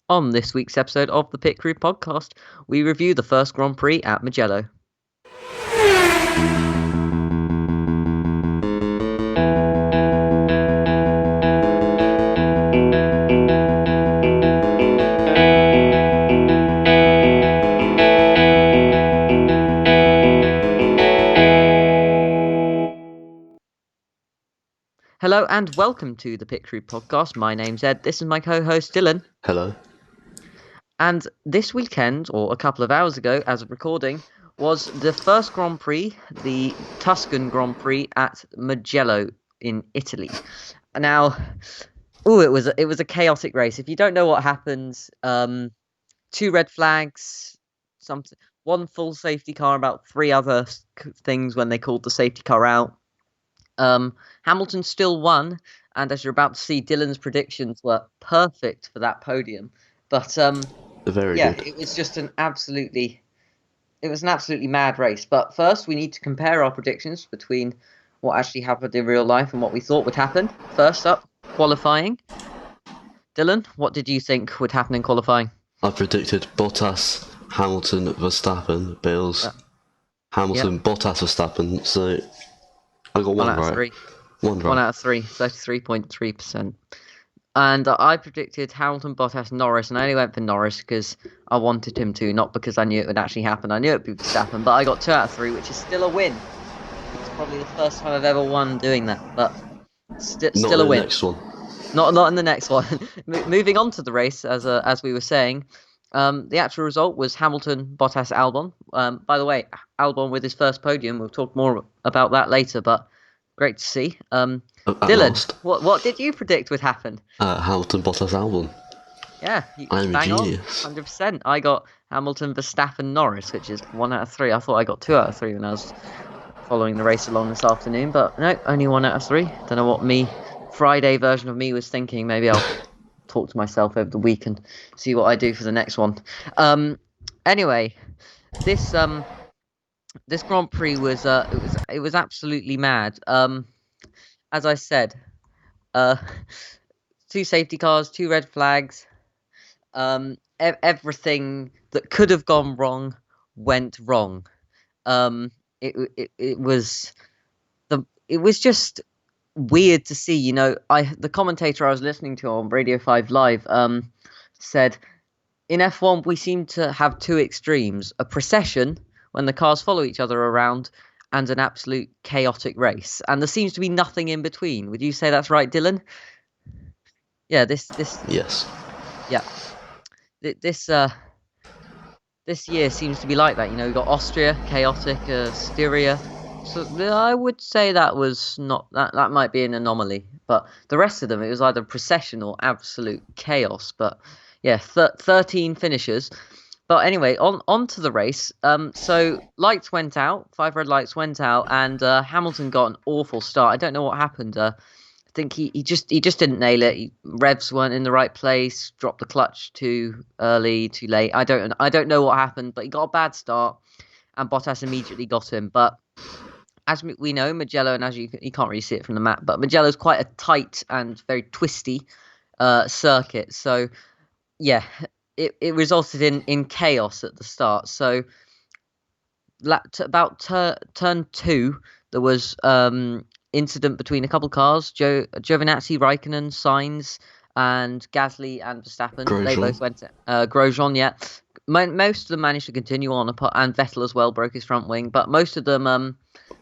On this week's episode of the Prix podcast, we review the first Grand Prix at Mugello. Hello and welcome to the Prix podcast. My name's Ed. This is my co-host Dylan. Hello. And this weekend, or a couple of hours ago, as of recording, was the first Grand Prix, the Tuscan Grand Prix at Mugello in Italy. Now, it was a chaotic race. If you don't know what happened, 2 red flags, one full safety car, about 3 other things when they called the safety car out. Hamilton still won, and as you're about to see, Dylan's predictions were perfect for that podium. But Very good. it was just an absolutely mad race. But first, we need to compare our predictions between what actually happened in real life and what we thought would happen. First up, qualifying. Dylan, what did you think would happen in qualifying? I predicted Bottas, Hamilton, Verstappen, Bills, Hamilton, Bottas, Verstappen. So I got one right. 3. One right. 1 out of 3, 33.3%. And I predicted Hamilton, Bottas, Norris, and I only went for Norris because I wanted him to, not because I knew it would actually happen. I knew it would be Verstappen, but I got 2 out of 3, which is still a win. It's probably the first time I've ever won doing that, but still a win. Next one. Not in the next one. Moving on to the race, as we were saying, the actual result was Hamilton, Bottas, Albon. By the way, Albon with his first podium. We'll talk more about that later, but great to see. Dylan, what did you predict would happen? Hamilton, Bottas, Albon. Yeah, I'm a genius. 100%. I got Hamilton, Verstappen, Norris, which is 1 out of 3. I thought I got 2 out of 3 when I was following the race along this afternoon, but no, only 1 out of 3. Don't know what Friday version of me was thinking. Maybe I'll talk to myself over the week and see what I do for the next one. Anyway, this Grand Prix was absolutely mad. As I said, 2 safety cars, 2 red flags. Everything that could have gone wrong went wrong. It was just weird to see. You know, the commentator I was listening to on Radio 5 Live said, in F1 we seem to have 2 extremes: a procession when the cars follow each other around, and an absolute chaotic race. And there seems to be nothing in between. Would you say that's right, Dylan? Yeah, this Yes. Yeah. This year seems to be like that. You know, we've got Austria, chaotic, Styria. So I would say that was not that might be an anomaly. But the rest of them, it was either procession or absolute chaos. But yeah, 13 finishers. But anyway, on to the race. So lights went out, 5 red lights went out, and Hamilton got an awful start. I don't know what happened. I think he just didn't nail it. Revs weren't in the right place. Dropped the clutch too early, too late. I don't know what happened, but he got a bad start, and Bottas immediately got him. But as we know, Mugello, and as you can't really see it from the map, but Mugello is quite a tight and very twisty circuit. So yeah. It resulted in chaos at the start. So about turn 2, there was incident between a couple cars. Giovinazzi, Raikkonen, Sainz, and Gasly and Verstappen. Grosjean. They both went. Grosjean, yeah. Most of them managed to continue on, and Vettel as well broke his front wing. But most of them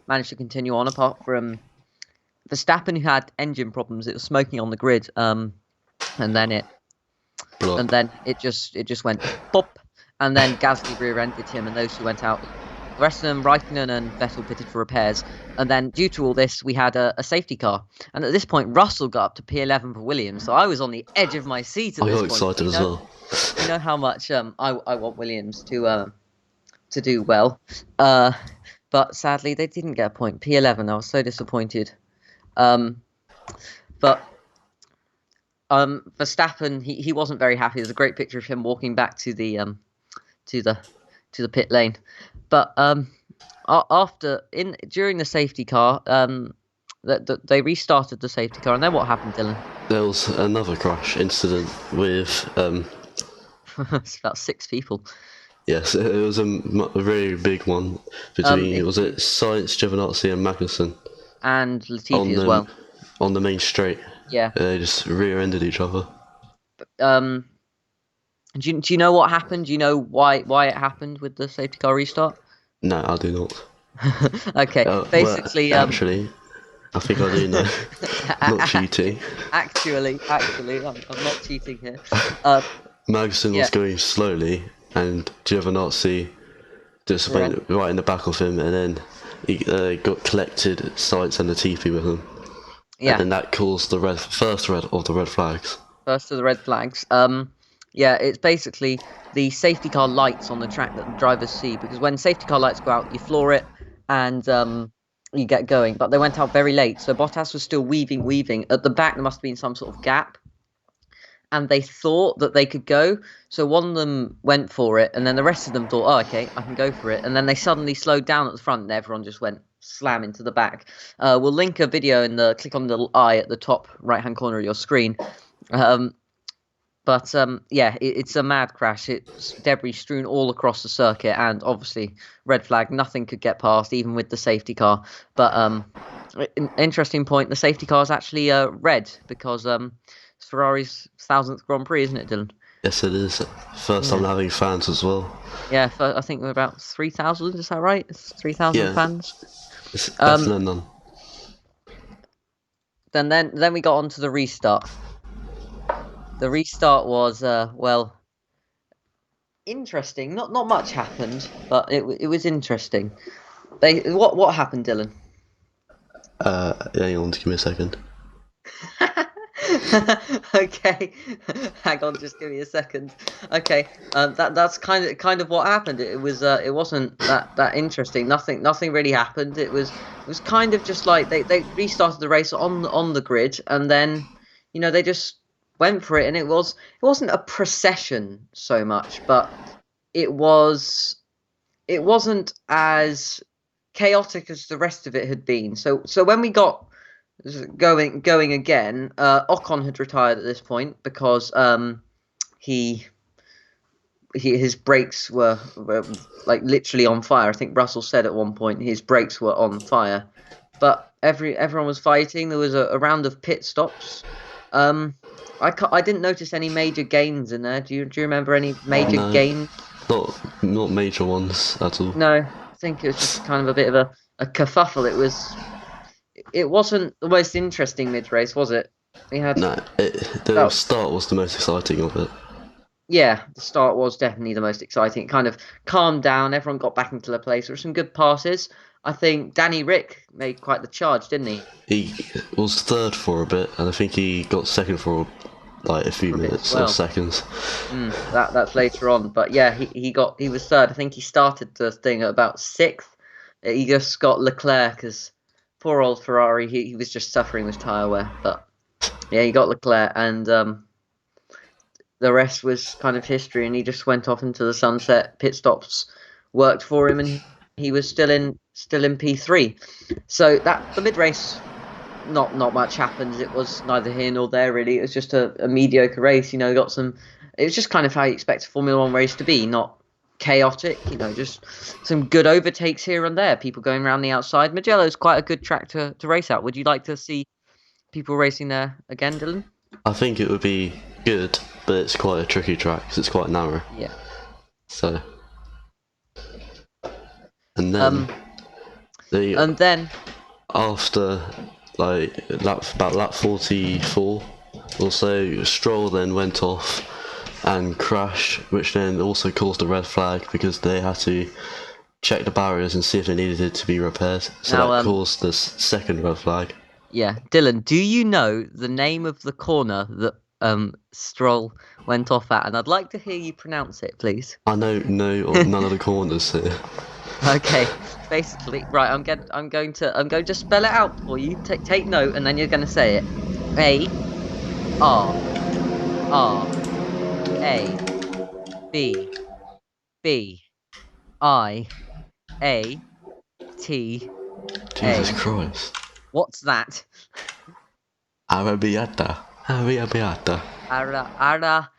managed to continue on, apart from Verstappen, who had engine problems. It was smoking on the grid, and then it just went pop, and then Gasly rear-ended him, and those 2 went out. The rest of them, Raikkonen and Vettel, pitted for repairs, and then due to all this, we had a safety car. And at this point, Russell got up to P11 for Williams, so I was on the edge of my seat at this point. I got excited as well. You know how much I want Williams to do well, but sadly they didn't get a point. P11, I was so disappointed. But Verstappen, he wasn't very happy. There's a great picture of him walking back to the pit lane. But during the safety car, they restarted the safety car, and then what happened, Dylan? There was another crash incident with It's about 6 people. Yes, it was a very big one between, was it It, Science, Giovinazzi and Magnussen and on Latifi as the well. on the main straight. Yeah. They just rear-ended each other. Um, do you know what happened? Do you know why it happened with the safety car restart? No, I do not. Okay, Well, basically, actually, I think I do know. Not cheating. actually, I'm not cheating here. Uh, Magnussen yeah, was going slowly, and Giovinazzi just ran. went right in the back of him, and then he got collected Science and Latifi with him, and Yeah, then that caused the first red of the red flags. first of the red flags. Yeah, it's basically the safety car lights on the track that the drivers see because when safety car lights go out, you floor it and you get going. But they went out very late, so Bottas was still weaving. At the back, there must have been some sort of gap, and they thought that they could go. So one of them went for it, and then the rest of them thought, "Oh, okay, I can go for it." And then they suddenly slowed down at the front, and everyone just went slam into the back. We'll link a video in the click on the little eye at the top right-hand corner of your screen. Yeah, it's a mad crash. It's debris strewn all across the circuit, and obviously red flag. Nothing could get past, even with the safety car. But interesting point. The safety car is actually red because it's Ferrari's 1000th Grand Prix, isn't it, Dylan? Yes, it is. First time Yeah, having fans as well. yeah. I think we're about 3,000. Is that right? It's 3,000 Yeah, fans. it's better Um. than none. Then we got on to the restart. The restart was well interesting. Not much happened, but it was interesting. What happened, Dylan? Hang on, give me a second. Okay, hang on, just give me a second. Okay, that's kind of what happened. It wasn't that interesting. Nothing really happened. It was kind of just like they restarted the race on the grid, and then they just went for it, and it wasn't a procession so much, but it wasn't as chaotic as the rest of it had been. So when we got going again, Ocon had retired at this point because he his brakes were like literally on fire. I think Russell said at one point his brakes were on fire, but everyone was fighting. There was a round of pit stops. I didn't notice any major gains in there. Do you remember any major No, gains? not major ones at all. No, I think it was just kind of a bit of a kerfuffle. It wasn't the most interesting mid race, was it? We had No, the about start was the most exciting of it. yeah, the start was definitely the most exciting. It kind of calmed down. Everyone got back into their place. There were some good passes. I think Danny Rick made quite the charge, didn't he? He was third for a bit, and I think he got second for like a few For a bit as minutes or well. seconds. That's later on, but yeah, he was third. I think he started the thing at about sixth. He just got Leclerc because poor old Ferrari. He was just suffering with tyre wear, but yeah, he got Leclerc, and the rest was kind of history. And he just went off into the sunset. Pit stops worked for him, and he was still in P3. So that the mid race. Not much happened. It was neither here nor there really. It was just a mediocre race. Got some. It was just kind of how you expect a Formula One race to be, not chaotic. Just some good overtakes here and there. People going around the outside. Mugello's quite a good track to race at. Would you like to see people racing there again, Dylan? I think it would be good, but it's quite a tricky track because it's quite narrow. Yeah. So, and then And then after like about lap 44 or so, Stroll then went off and crashed, which then also caused a red flag because they had to check the barriers and see if they needed it to be repaired. So now, that caused the second red flag. yeah, Dylan, do you know the name of the corner that Stroll went off at? And I'd like to hear you pronounce it, please. I know none of the corners here. Okay, basically, right. I'm going to spell it out for you. Take note, and then you're going to say it. A-R-A-B-B-I-A-T-A. Jesus Christ. What's that? Arrabbiata. Ara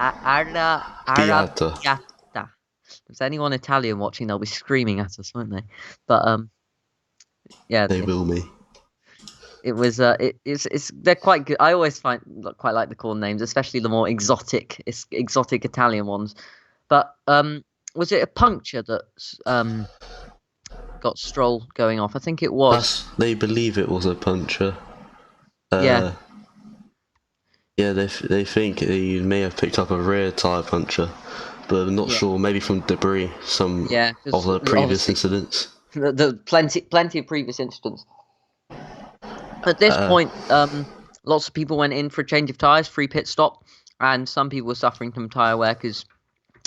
Beata. Arrabbiata. If there's anyone Italian watching, they'll be screaming at us, won't they? But yeah, They will me. it was it's they're quite good. I always quite like the corn names, especially the more exotic Italian ones. But was it a puncture that got Stroll going off? I think it was. They believe it was a puncture. Yeah, Yeah, they think he may have picked up a rear tyre puncture, but I'm not yeah, sure. Maybe from debris, some yeah. of Because the previous obviously incidents. the plenty of previous incidents. At this point, lots of people went in for a change of tyres, free pit stop, and some people were suffering from tyre wear because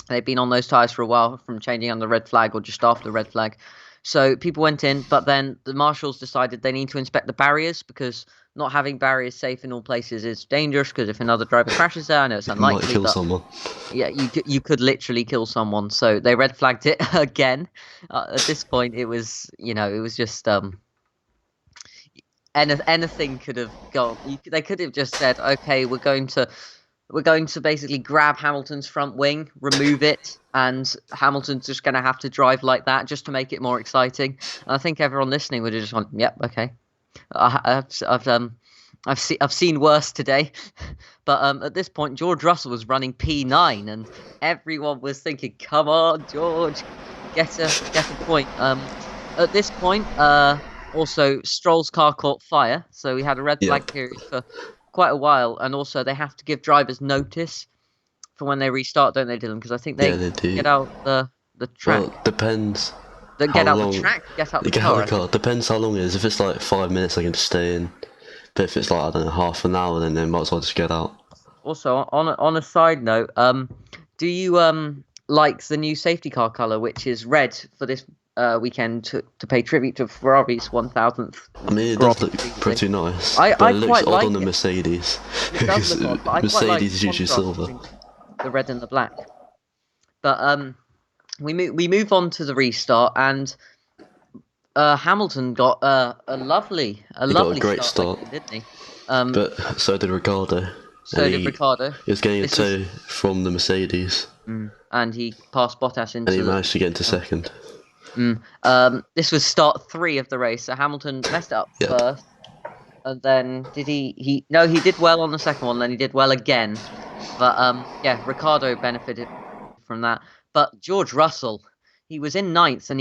they'd been on those tyres for a while from changing on the red flag or just after the red flag. So people went in, but then the marshals decided they need to inspect the barriers because not having barriers safe in all places is dangerous. Because if another driver crashes there, I know it's It might unlikely, kill but someone. yeah, you could literally kill someone. So they red flagged it again. At this point, it was it was just anything could have gone. They could have just said, okay, we're going to basically grab Hamilton's front wing, remove it, and Hamilton's just going to have to drive like that just to make it more exciting. And I think everyone listening would have just gone, "Yep, okay." I've seen worse today, but at this point George Russell was running P9, and everyone was thinking, "Come on, George, get a point." At this point, also Stroll's car caught fire, so we had a red flag Yep. period for quite a while, and also they have to give drivers notice for when they restart, don't they, Dylan? Because I think Yeah, they they do. get out the Well, track. depends They how get out the long. track, get out the Get out car. of the car. Depends how long it is. If it's like 5 minutes, they can stay in. But if it's like, I don't know, half an hour, then they might as well just get out. Also, on a side note, do you like the new safety car color, which is red for this weekend to pay tribute to Ferrari's 1000th I mean, it Grand does Prix look previously? pretty nice, I but it looks quite odd on like the it. Mercedes It does because look odd, but I quite like Mercedes the is usually contrast silver. between the red and the black. But we move on to the restart, and Hamilton got a He got a lovely great start start, again, didn't he? Um, but so did Ricardo, and so did Ricardo. he was getting a This was tow from the Mercedes, and he passed Bottas and he into managed to get into the. second. This was start 3 of the race. So Hamilton messed it up Yep. first, and then did he? No, he did well on the second one. Then he did well again, but yeah, Ricardo benefited from that. But George Russell, he was in ninth, and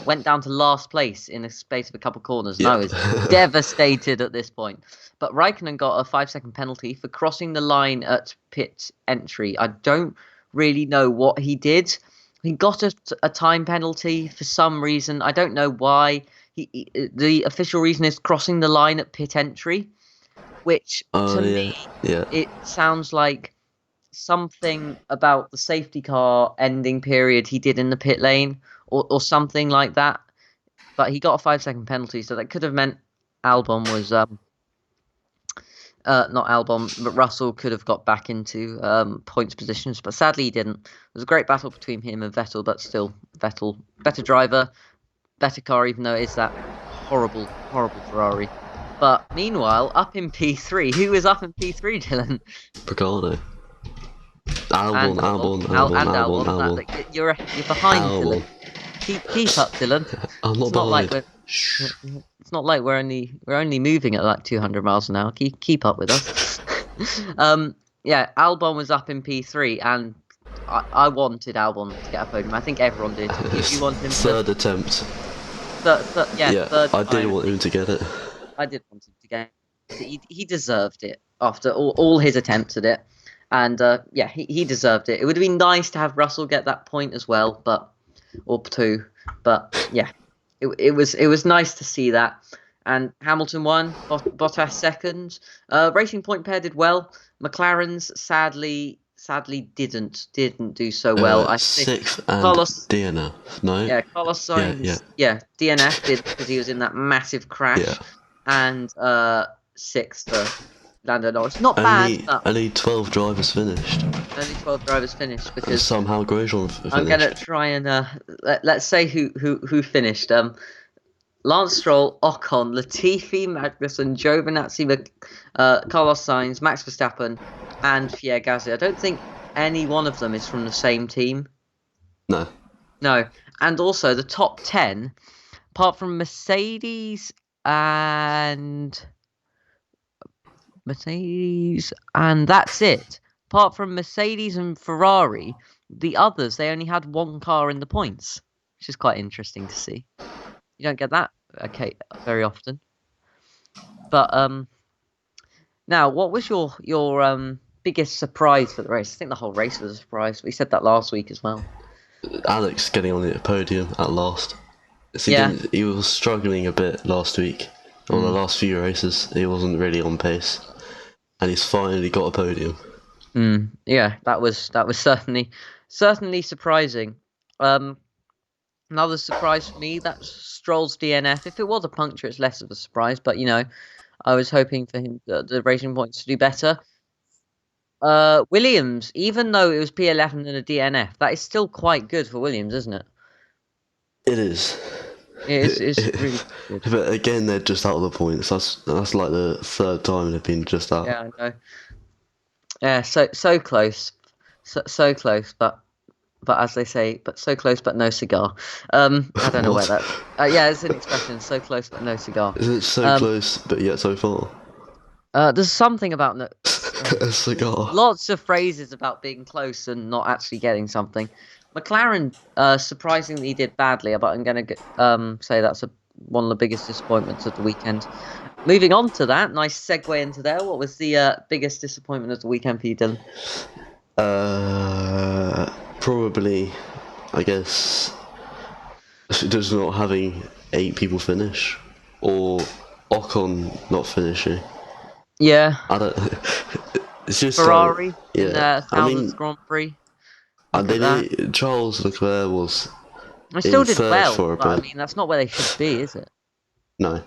went down to last place in the space of a couple corners, and I Yep. was devastated at this point. But Raikkonen got a 5-second penalty for crossing the line at pit entry. I don't really know what he did. He got a time penalty for some reason. I don't know why. The official reason is crossing the line at pit entry, which Oh to me yeah, yeah. it sounds like something about the safety car ending period he did in the pit lane or something like that. But he got a 5-second penalty, so that could have meant Albon was not Albon, but Russell could have got back into points positions, but sadly he didn't. It was a great battle between him and Vettel, but still Vettel better driver, better car, even though it is that horrible Ferrari. But meanwhile, up in P3, who is up in P3, Dylan? Ricardo. And Albon. You're behind, Albon. Dylan. Keep up, Dylan. I'm not It's not like behind. it's not like we're only moving at like 200 miles an hour. Keep up with us. Yeah, Albon was up in P3, and I wanted Albon to get a podium. I think everyone did. You want him to Third attempt. yeah, third I did time. want him to get it. I did want him to get it. He deserved it after all his attempts at it, and yeah, he deserved it. It would have been nice to have Russell get that point as well, or 2, but yeah. It was nice to see that, and Hamilton won, Bottas second. Racing Point pair did well. McLaren's sadly didn't do so well. I think Sixth and Carlos, DNF. No. yeah, Carlos Sainz, yeah, DNF did because he was in that massive crash, Yeah. and sixth for Lando Norris. Not bad, but Only 12 drivers finished. only 12 drivers finished And because somehow Grosjean finished. I'm gonna try and let's say who finished. Lance Stroll, Ocon, Latifi, Magnussen, Giovinazzi, Carlos Sainz, Max Verstappen, and Pierre Gasly. I don't think any one of them is from the same team. No. No, and also the top 10, apart from Mercedes, and that's it. Apart from Mercedes and Ferrari, the others they only had one car in the points, which is quite interesting to see. You don't get that very often. But now what was your biggest surprise for the race? I think the whole race was a surprise. We said that last week as well. Alex getting on the podium at last. So Yeah. he was struggling a bit last week. On the last few races, he wasn't really on pace. And he's finally got a podium. Yeah, that was certainly surprising. Another surprise for me, that's Stroll's DNF. If it was a puncture, it's less of a surprise, but I was hoping for him the Racing Points to do better. Williams, even though it was P11 and a DNF, that is still quite good for Williams, isn't it? It is. It's really good. But again, they're just out of the points. That's like the third time they've been just out. Yeah, I know. Yeah, so close, so close, but as they say, but so close but no cigar. I don't know where that. Yeah, it's an expression. So close but no cigar. Isn't it so close but yet so far? There's something about A cigar. lots of phrases about being close and not actually getting something. McLaren surprisingly did badly, but I'm going to say that's one of the biggest disappointments of the weekend. Moving on to that, nice segue into there. What was the biggest disappointment of the weekend for you, Dylan? Probably, I guess, just not having 8 people finish, or Ocon not finishing. Yeah. I don't. It's just Ferrari yeah. in the Thousands Grand Prix. Charles Leclerc was. I still did third well, for a but I bit. mean that's not where they should be, is it? No.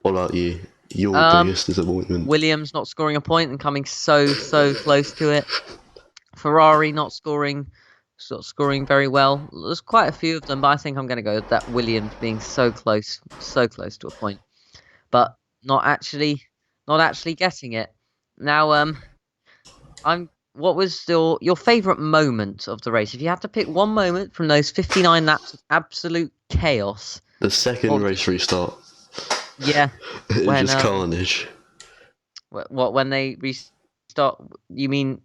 What about you? Your biggest disappointment? Williams not scoring a point and coming so close to it. Ferrari not scoring very well. There's quite a few of them, but I think I'm going to go with that Williams being so close to a point, but not actually getting it. Now, what was your favourite moment of the race? If you had to pick one moment from those 59 laps of absolute chaos. The second race restart. Yeah. It was just carnage. What when they restart? You mean?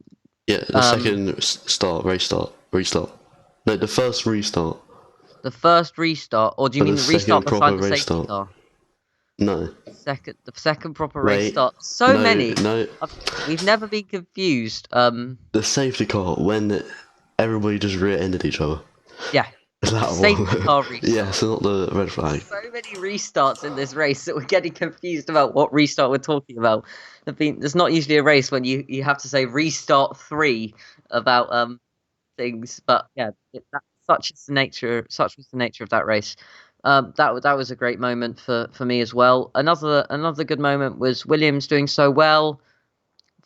Yeah, the second restart. No, the first restart. The first restart, or do you mean the restart beside the safety car? No. The second proper restart. Many. No. We've never been confused. The safety car when everybody just rear-ended each other. Yeah. That safety car restart. Yeah, so not the red flag. So many restarts in this race that we're getting confused about what restart we're talking about. There's not usually a race when you have to say restart 3 about things, but yeah, such was the nature of that race. That was a great moment for me as well. Another good moment was Williams doing so well.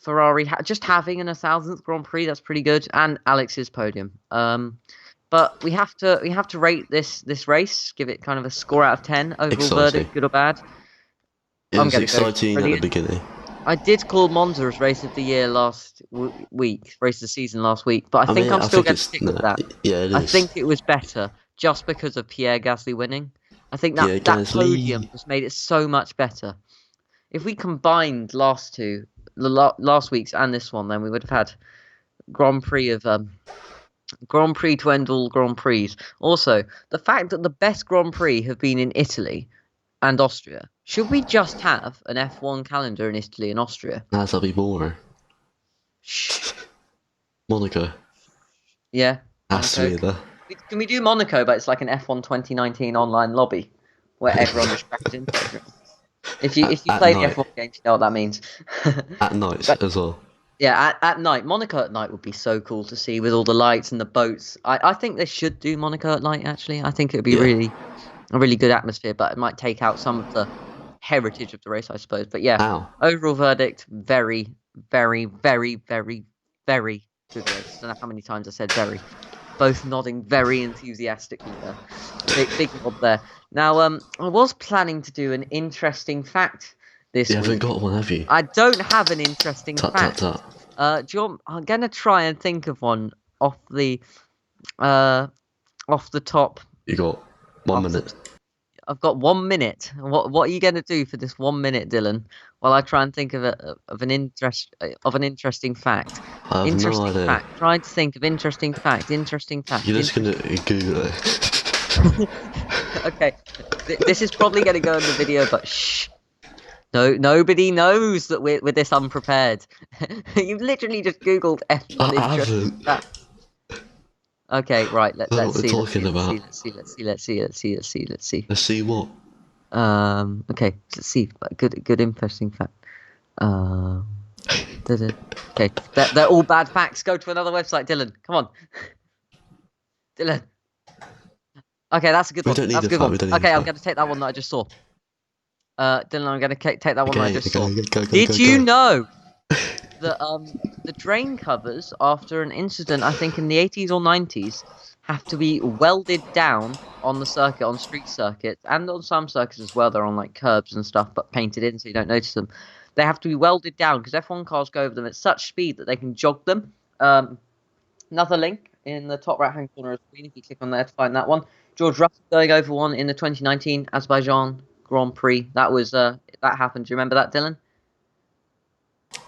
Ferrari just having an 1000th Grand Prix, that's pretty good, and Alex's podium. But we have to rate this race, give it kind of a score out of 10. Overall verdict, good or bad? It was exciting at the beginning. I did call Monza as race of the year last week, race of the season last week, but I think I'm still going to stick with that. Yeah, it is. I think it was better just because of Pierre Gasly winning. I think that podium just made it so much better. If we combined last week's and this one, then we would have had Grand Prix to end all Grand Prix. Also, the fact that the best Grand Prix have been in Italy and Austria. Should we just have an F1 calendar in Italy and Austria? That'll be boring. Shh. Monaco. Yeah. Has to be there. Can we do Monaco, but it's like an F1 2019 online lobby where everyone is tracked into everyone? If you play the F1 games, you know what that means. At night as well. Yeah, at night. Monaco at night would be so cool to see with all the lights and the boats. I think they should do Monaco at night, actually. I think it would be a really good atmosphere, but it might take out some of the heritage of the race, I suppose. But yeah, overall verdict, very, very, very, very, very good race. I don't know how many times I said very. Both nodding very enthusiastically there. Big nod there. Now, I was planning to do an interesting fact this week. You haven't got one, have you? I don't have an interesting fact. Do you want, I'm gonna try and think of one off the uh off the top. You got 1 minute. I've got 1 minute. What are you gonna do for this 1 minute, Dylan? While I try and think of an interesting fact. I have no Interesting idea. fact. Trying to think of interesting fact. Interesting fact. You're just gonna Google it. Okay. This is probably gonna go in the video, but shh. No, nobody knows that we're this unprepared. You've literally just Googled F1 I interesting haven't. fact. Okay, right. That's what we're talking about. Let's see. Let's see what. Okay. Let's see. Good, interesting fact. Okay. They're all bad facts. Go to another website, Dylan. Come on, Dylan. Okay, that's a good one. don't need That's a a good fact, one. we don't need a Okay, I'm fact. going to take that one that I just saw. Dylan, I'm going to take that one that I just saw. Go, Did you know that the drain covers after an incident, I think in the 80s or 90s, have to be welded down on the circuit, on street circuits, and on some circuits as well. They're on like curbs and stuff, but painted in so you don't notice them. They have to be welded down because F1 cars go over them at such speed that they can jog them. Another link in the top right-hand corner of the screen if you click on there to find that one. George Russell going over one in the 2019 Azerbaijan Grand Prix. That was that happened. Do you remember that, Dylan?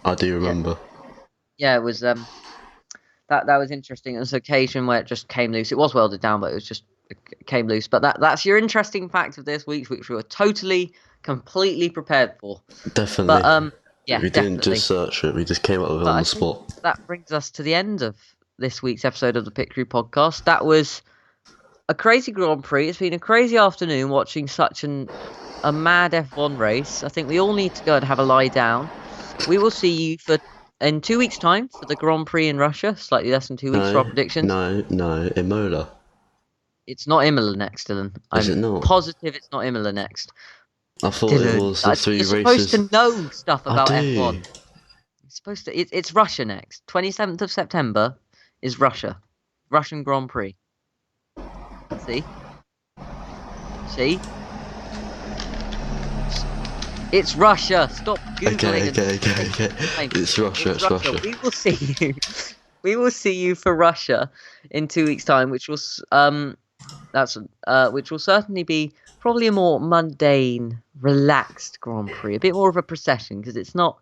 I do remember. Yeah, it was that was interesting. It was an occasion where it just came loose. It was welded down, but it came loose. But that's your interesting fact of this week, which we were totally, completely prepared for. Definitely. But yeah, we didn't just search it. We just came up with it on the spot. That brings us to the end of this week's episode of the Pit Crew podcast. That was a crazy Grand Prix. It's been a crazy afternoon watching such a mad F1 race. I think we all need to go and have a lie down. We will see you in 2 weeks' time for the Grand Prix in Russia. Slightly less than 2 weeks for our predictions. No, Imola. It's not Imola next, Dylan. Is it not? Positive it's not Imola next. I thought Dylan, it was the 3 races. You're supposed to know stuff about I F1. do. You're supposed to. It's Russia next. 27th of September is Russia. Russian Grand Prix. See? It's Russia. Stop Googling. Okay. It's Russia. We will see you. We will see you for Russia in 2 weeks' time, which will certainly be probably a more mundane, relaxed Grand Prix, a bit more of a procession because it's not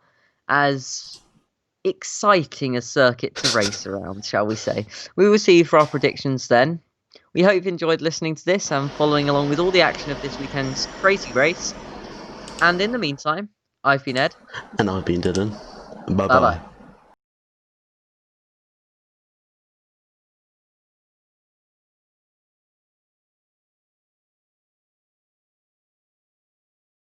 as exciting a circuit to race around, shall we say. We will see you for our predictions then. We hope you enjoyed listening to this and following along with all the action of this weekend's crazy race. And in the meantime, I've been Ed. And I've been Dylan. Bye-bye. Bye-bye.